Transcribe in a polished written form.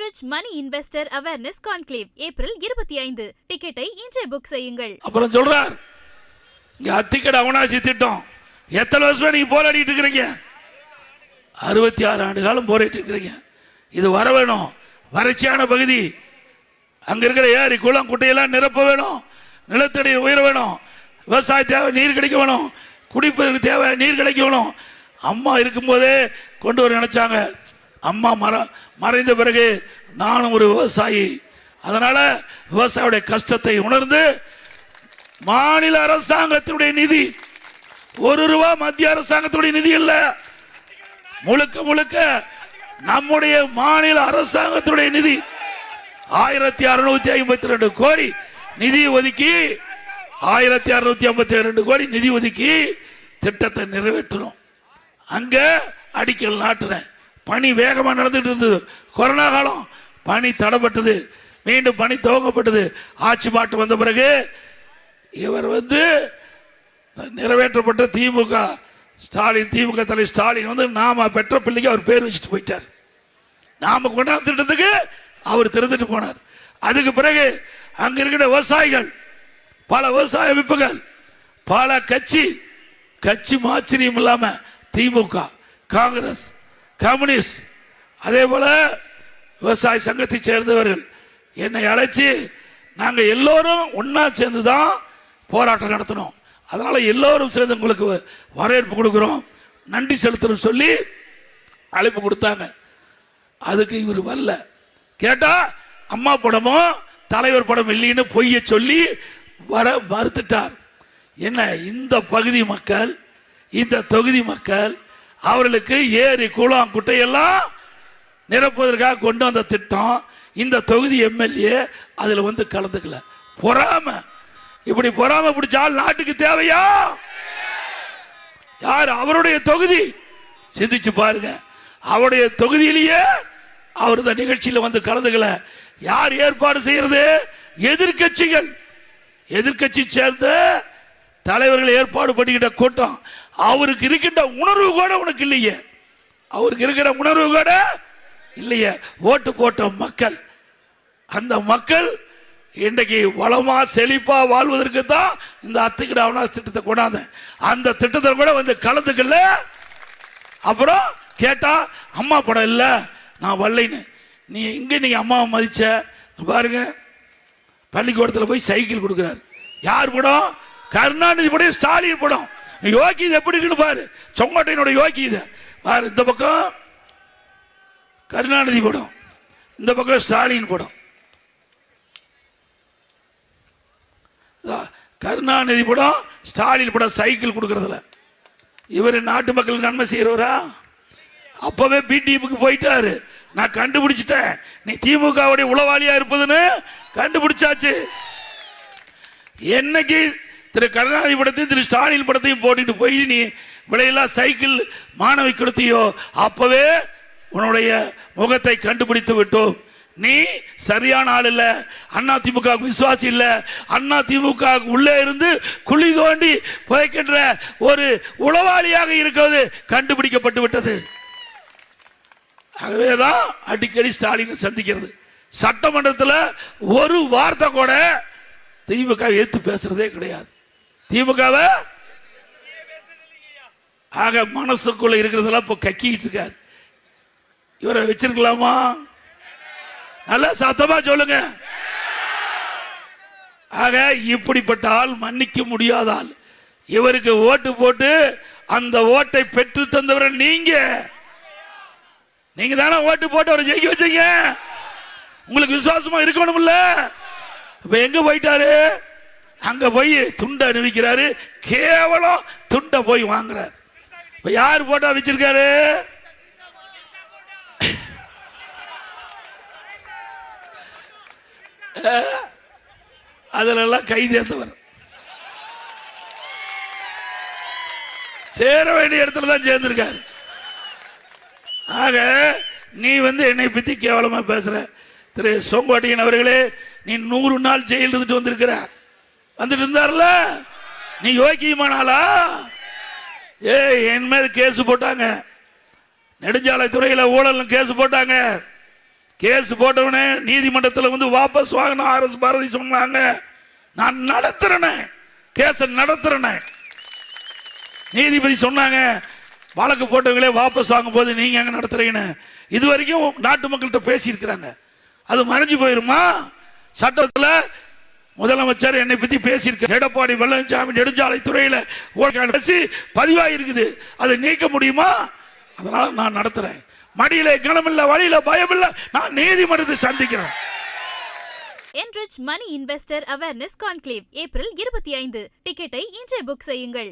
Godrej Money Investor Awareness Conclave April 25. டிக்கெட்டை இன்றே book செய்யுங்கள். அப்புறம் சொல்றார், இங்க அத்திக்கடை அவனாசி திட்டம் எத்தனை வருஷமா நீங்க போராடிட்டு இருக்கிறீங்க? 66 ஆண்டு காலம் போராடிட்டு இருக்கிறீங்க. இது வர வேணும். வறட்சியான பகுதி, அங்க இருக்கிற ஏரி குளம் குட்டையெல்லாம் நிரப்ப வேணும். நிலத்தடி உயர வேணும். விவசாய தேவை நீர் கிடைக்க வேணும். குடிப்பதற்கு தேவை நீர் கிடைக்க வேணும். அம்மா இருக்கும்போதே கொண்டு வர நினைச்சாங்க. அம்மா மறைந்த பிறகு நானும் ஒரு விவசாயி, அதனால விவசாயியுடைய கஷ்டத்தை உணர்ந்து மாநில அரசாங்கத்தினுடைய நிதி, ₹1 மத்திய அரசாங்கத்தினுடைய நிதி இல்ல, முழுக்க முழுக்க நம்முடைய மாநில அரசாங்கத்தினுடைய நிதி 1652 கோடி நிதி ஒதுக்கி 1652 கோடி நிதி ஒதுக்கி திட்டத்தை நிறைவேற்றணும். அங்க அடிக்கல் நாட்டுறேன். பணி வேகமா நடந்துட்டு இருந்தது. கொரோனா காலம் பணி தடைப்பட்டது, மீண்டும் பணி துவங்கப்பட்டது. ஆட்சி மாற்றம் வந்த பிறகு இவர் நிறைவேற்றப்பட்ட திமுக தலைவர் ஸ்டாலின் நாம பெற்ற பிள்ளைக்கு அவர் பேர் வச்சுட்டு போயிட்டார். நாம கொண்டாந்த திட்டத்துக்கு அவர் திறந்துட்டு போனார். அதுக்கு பிறகு அங்க இருக்கிற விவசாயிகள், பல விவசாய அமைப்புகள், பல கட்சி ஆச்சரியம் இல்லாம திமுக, காங்கிரஸ், கம்யூனிஸ்ட், அதே போல விவசாய சங்கத்தை சேர்ந்தவர்கள் என்னை அழைச்சி நாங்க எல்லோரும் ஒன்னா சேர்ந்துதான் போராட்டம் நடத்தணும். அதனால எல்லோரும் சேர்ந்து உங்களுக்கு வரவேற்பு கொடுக்கிறோம், நன்றி செலுத்தணும் சொல்லி அழைப்பு கொடுத்தாங்க. அதுக்கு இவர் வரல. கேட்டா அம்மா படமும் தலைவர் படம் இல்லைன்னு பொய்ய சொல்லி வர மறுத்துட்டார். என்ன, இந்த பகுதி மக்கள், இந்த தொகுதி மக்கள், அவர்களுக்கு ஏரி குளம் குட்டையெல்லாம் நிரப்புவதற்காக கொண்டு வந்த திட்டம். இந்த தொகுதி எம்எல்ஏ அதுல கலந்துக்கல. பொறாம, இப்படி பொறாம பிடிச்சால் நாட்டுக்கு தேவையா? யார் அவருடைய தொகுதி? சிந்திச்சு பாருங்க. அவருடைய தொகுதியிலேயே அவர் இந்த நிகழ்ச்சியில் கலந்துக்கல. யார் ஏற்பாடு செய்யறது? எதிர்கட்சிகள், எதிர்கட்சி சேர்ந்த தலைவர்கள் ஏற்பாடு பண்ணிக்கிட்ட கூட்டம். அவருக்கு இருக்கின்ற உணர்வு கூட உனக்கு இல்லையே. அவருக்கு இருக்கிற உணர்வு கூட இல்லையே. ஓட்டு போட்ட மக்கள், அந்த மக்கள் இன்றைக்கு வளமா செழிப்பா வாழ்வதற்கு தான் இந்த அத்திக்கடை அவனாசி திட்டத்தை கொண்டாந்த. அந்த திட்டத்தை கூட கலந்துக்கல. அப்புறம் கேட்டா அம்மா படம் இல்ல, நான் வரலைன்னு. நீ எங்க நீங்க அம்மாவை மதிச்ச பாருங்க. பள்ளிக்கூடத்தில் போய் சைக்கிள் கொடுக்கிறார். யார் படம்? கருணாநிதி படம், ஸ்டாலின் படம். யோகி இது எப்படி இருக்குன்னு பாரு. செங்கோட்டையனோட யோகி இது பாரு. இந்த பக்கம் கருணாநிதி படம், இந்த பக்கம் ஸ்டாலின் படம். கருணாநிதி படம், ஸ்டாலின் படம் சைக்கிள் கொடுக்கறதுல. இவர் நாட்டு மக்களுக்கு நன்மை செய்யறவரா? அப்பவே பிடிஎம்க்கு போயிட்டாரு. நான் கண்டுபிடிச்சிட்டேன், நீ திமுகவுடைய உளவாளியா இருப்பதுன்னு கண்டுபிடிச்சாச்சு. என்னைக்கு திரு கருணாநிதி படத்தையும் திரு ஸ்டாலின் படத்தையும் போட்டுட்டு போய் நீ விலையெல்லாம் சைக்கிள் மாணவி கொடுத்தியோ, அப்பவே உன்னுடைய முகத்தை கண்டுபிடித்து விட்டோம். நீ சரியான ஆள் இல்ல, அண்ணா திமுக விசுவாசி இல்ல, அண்ணா திமுக உள்ளே இருந்து குழி தோண்டி புதைக்கின்ற ஒரு உளவாளியாக இருக்கிறது கண்டுபிடிக்கப்பட்டு விட்டது. ஆகவேதான் அடிக்கடி ஸ்டாலின் சந்திக்கிறது. சட்டமன்றத்தில் ஒரு வார்த்தை கூட திமுக ஏத்து பேசுறதே கிடையாது. திமுகவை ஆக மனசுக்குள்ள இருக்கிறதெல்லாம் இப்ப கக்கிட்டு இருக்காரு. இவரை வச்சிருக்கலாமா? நல்லா சத்தமா சொல்லுங்க. ஆக இப்படிப்பட்ட ஆள் மன்னிக்க முடியாத ஆள். இவருக்கு ஓட்டு போட்டு அந்த ஓட்டை பெற்று தந்தவர்கள் நீங்க தானே ஓட்டு போட்டு அவரை ஜெயிக்க வச்சீங்க. உங்களுக்கு விசுவாசமா இருக்கணும்ல. இப்ப எங்க போயிட்டாரு? அங்க போய் துண்டை அணிவிக்கிறாரு. கேவலம் துண்டை போய் வாங்குறாரு. இப்ப யார் போட்டா வச்சிருக்காரு? அதுல கை தேர்ந்தவர். சேர வேண்டிய இடத்துல தான் சேர்ந்திருக்காரு. ஆக நீ என்னை பத்தி கேவலமா பேசுற. திரு செங்கோட்டையன் அவர்களே, நீ 100 நாள் ஜெயில் இருந்துட்டு வந்துட்டு இருந்தார்ல, நீ யோக்கியமானாலா? என் மேல கேஸ் போட்டாங்க. நெடுஞ்சாலை துறையில் ஊழல் கேஸ் போட்டாங்க. கேஸ் போட்டவனே நீதிமன்றத்தில் வந்து வாபஸ் வாங்கின ஆர்எஸ் பாரதி சொன்னாங்க, நான் நடத்துறேன், கேஸ நடத்துறேன். நீதிபதி சொன்னாங்க, வழக்கு போட்டவங்களே வாபஸ் வாங்கும் போது நீங்க அங்க நடத்துறீங்கன்னு. இது வரைக்கும் நாட்டு மக்கள்கிட்ட பேசியிருக்கிறாங்க. அது மறைஞ்சு போயிருமா? சட்டத்தில் முதலமைச்சர் என்னை பத்தி பேசியிருக்க, எடப்பாடி பழனிசாமி நெடுஞ்சாலை துறையில பேசி பதிவாயிருக்குது, அதை நீக்க முடியுமா? அதனால நான் நடத்துறேன். மடியில கனமில்ல, வழியில பயமில்ல, நான் நீதிமன்றத்தை சந்திக்கிறேன். Enrich Money Investor Awareness Conclave April 25. டிக்கெட்டை இன்றே புக் செய்யுங்கள்.